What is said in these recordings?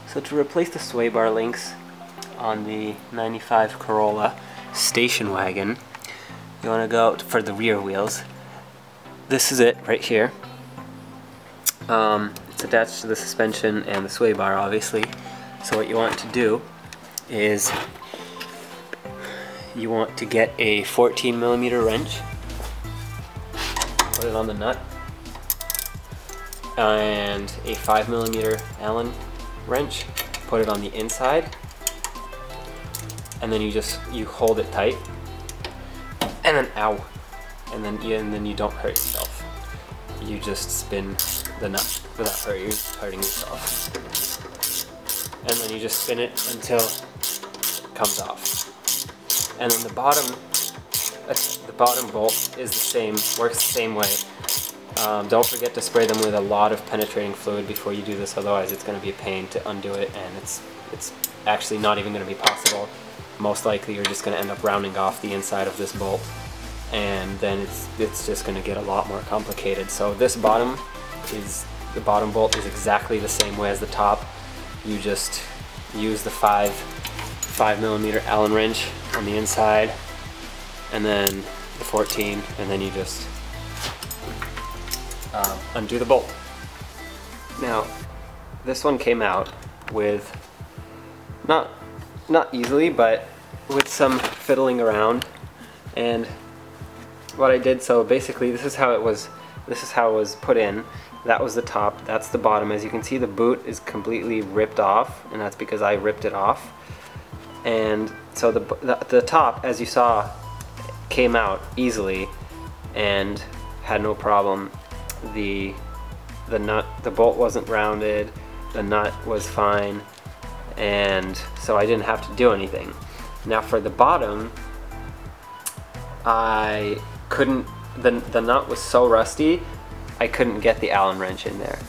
So to replace the sway bar links on the 95 Corolla station wagon, you want to go for the rear wheels. This is it right here. It's attached to the suspension and the sway bar, obviously. So what you want to do is you want to get a 14mm wrench, put it on the nut, and a 5mm Allen wrench, put it on the inside, and then you hold it tight, and then and then you don't hurt yourself. You just spin the nut without hurting yourself, and then you just spin it until it comes off. And then the bottom bolt is the same, works the same way. Don't forget to spray them with a lot of penetrating fluid before you do this, otherwise it's going to be a pain to undo it, and it's actually not even going to be possible. Most likely you're just going to end up rounding off the inside of this bolt, and then it's just going to get a lot more complicated. So the bottom bolt is exactly the same way as the top. You just use the 5mm Allen wrench on the inside, and then the 14, and then you just undo the bolt. Now, this one came out with not easily, but with some fiddling around. And what I did, so basically this is how it was put in. That was the top, that's the bottom. As you can see, the boot is completely ripped off, and that's because I ripped it off. And so the top, as you saw, came out easily and had no problem. The bolt wasn't rounded, the nut was fine, and so I didn't have to do anything. Now for the bottom, I couldn't, the nut was so rusty, I couldn't get the Allen wrench in there.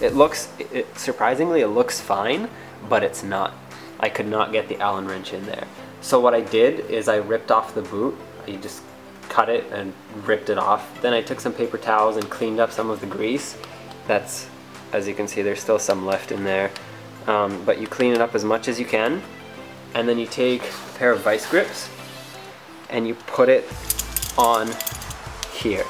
Surprisingly, it looks fine, but it's not. I could not get the Allen wrench in there. So what I did is I ripped off the boot. I just cut it and ripped it off. Then I took some paper towels and cleaned up some of the grease. That's, as you can see, there's still some left in there. But you clean it up as much as you can, and then you take a pair of vice grips and you put it on here,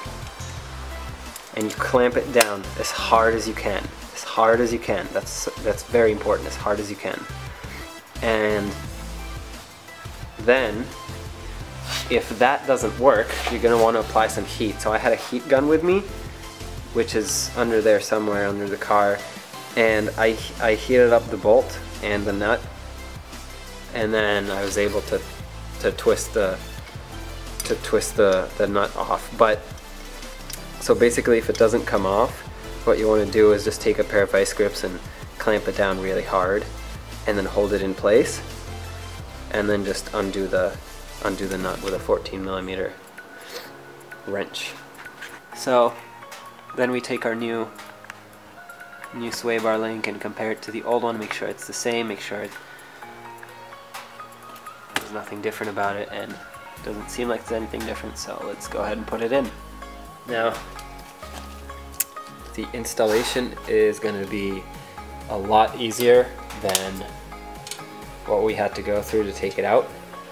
and you clamp it down as hard as you can. As hard as you can. That's very important. As hard as you can. And then, if that doesn't work, you're going to want to apply some heat. So I had a heat gun with me, which is under there somewhere under the car, and I heated up the bolt and the nut, and then I was able to twist the nut off. But so basically, if it doesn't come off, what you want to do is just take a pair of vice grips and clamp it down really hard, and then hold it in place, and then just undo the nut with a 14mm wrench. So then we take our new sway bar link and compare it to the old one, make sure it's the same, make sure there's nothing different about it, and it doesn't seem like there's anything different, so let's go ahead and put it in. Now, the installation is going to be a lot easier than what we had to go through to take it out.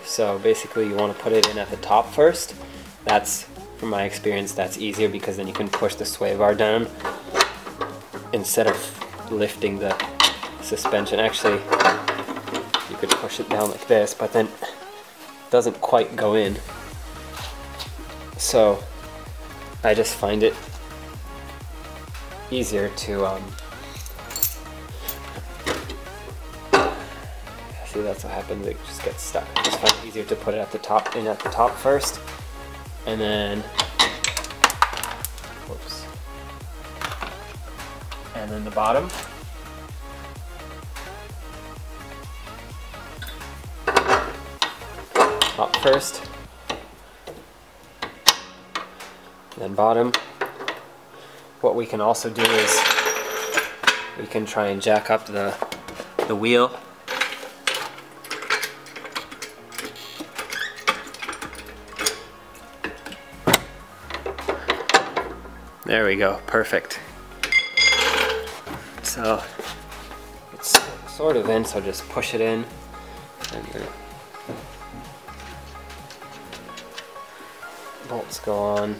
So basically you want to put it in at the top first. That's, from my experience, that's easier because then you can push the sway bar down instead of lifting the suspension. Actually, you could push it down like this, but then it doesn't quite go in. So I just find it easier to see, that's what happens, it just gets stuck. I just find it easier to put it at the top first, and then whoops, and then the bottom. Top first, then bottom. What we can also do is we can try and jack up the wheel. There we go, perfect. So it's sort of in, so just push it in, and your bolts go on.